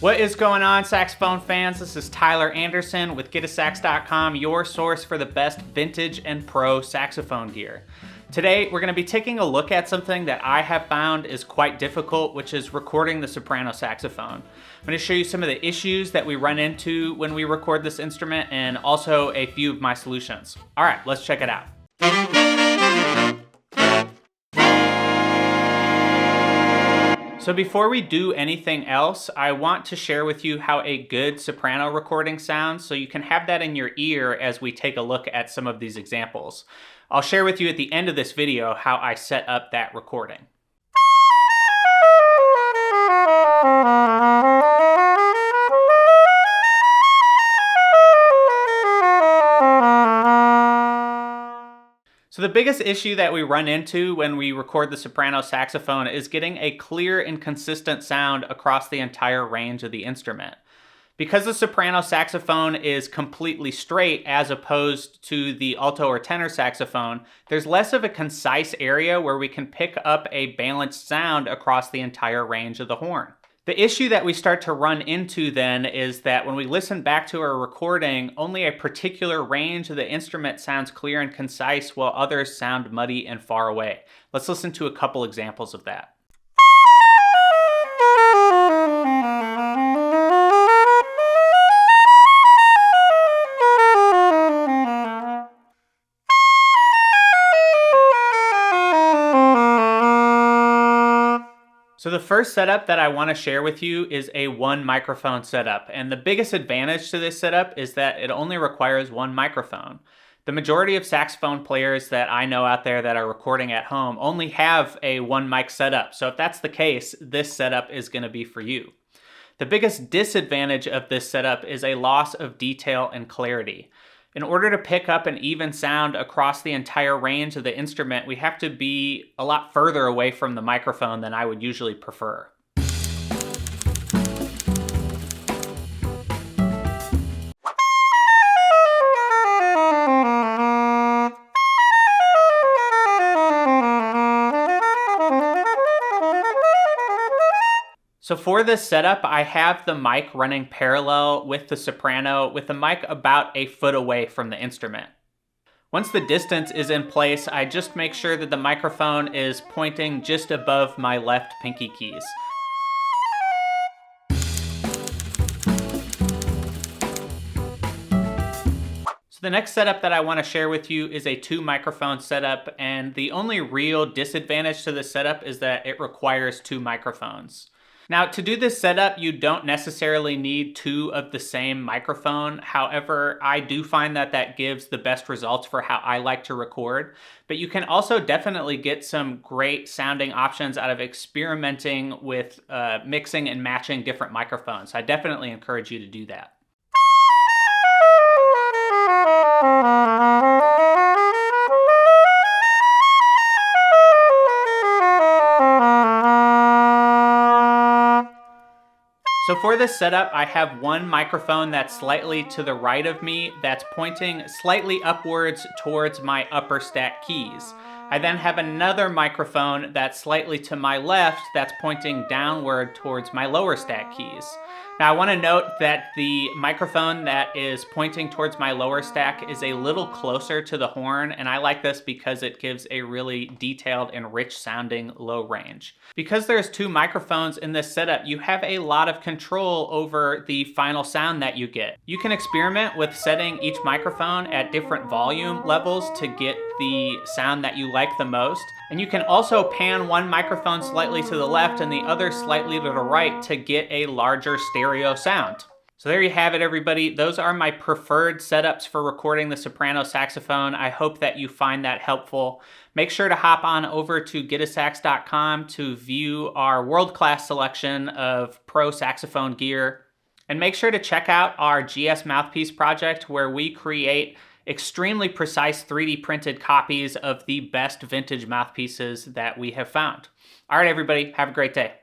What is going on, saxophone fans? This is Tyler Anderson with GetASax.com, your source for the best vintage and pro saxophone gear. Today, we're going to be taking a look at something that I have found is quite difficult, which is recording the soprano saxophone. I'm going to show you some of the issues that we run into when we record this instrument and also a few of my solutions. All right, let's check it out. So before we do anything else, I want to share with you how a good soprano recording sounds so you can have that in your ear as we take a look at some of these examples. I'll share with you at the end of this video how I set up that recording. So the biggest issue that we run into when we record the soprano saxophone is getting a clear and consistent sound across the entire range of the instrument. Because the soprano saxophone is completely straight as opposed to the alto or tenor saxophone, there's less of a concise area where we can pick up a balanced sound across the entire range of the horn. The issue that we start to run into then is that when we listen back to our recording, only a particular range of the instrument sounds clear and concise while others sound muddy and far away. Let's listen to a couple examples of that. So the first setup that I want to share with you is a one microphone setup. And the biggest advantage to this setup is that it only requires one microphone. The majority of saxophone players that I know out there that are recording at home only have a one mic setup. So if that's the case, this setup is going to be for you. The biggest disadvantage of this setup is a loss of detail and clarity. In order to pick up an even sound across the entire range of the instrument, we have to be a lot further away from the microphone than I would usually prefer. So for this setup, I have the mic running parallel with the soprano with the mic about a foot away from the instrument. Once the distance is in place, I just make sure that the microphone is pointing just above my left pinky keys. So the next setup that I want to share with you is a two microphone setup, and the only real disadvantage to this setup is that it requires two microphones. Now, to do this setup, you don't necessarily need two of the same microphone. However, I do find that that gives the best results for how I like to record. But you can also definitely get some great sounding options out of experimenting with mixing and matching different microphones. I definitely encourage you to do that. So for this setup, I have one microphone that's slightly to the right of me that's pointing slightly upwards towards my upper stack keys. I then have another microphone that's slightly to my left that's pointing downward towards my lower stack keys. Now I want to note that the microphone that is pointing towards my lower stack is a little closer to the horn, and I like this because it gives a really detailed and rich sounding low range. Because there's two microphones in this setup, you have a lot of control over the final sound that you get. You can experiment with setting each microphone at different volume levels to get the sound that you like the most. And you can also pan one microphone slightly to the left and the other slightly to the right to get a larger stereo sound. So there you have it, everybody. Those are my preferred setups for recording the soprano saxophone. I hope that you find that helpful. Make sure to hop on over to GetASax.com to view our world-class selection of pro saxophone gear. And make sure to check out our GS Mouthpiece project, where we create extremely precise 3D printed copies of the best vintage mouthpieces that we have found. All right, everybody, have a great day.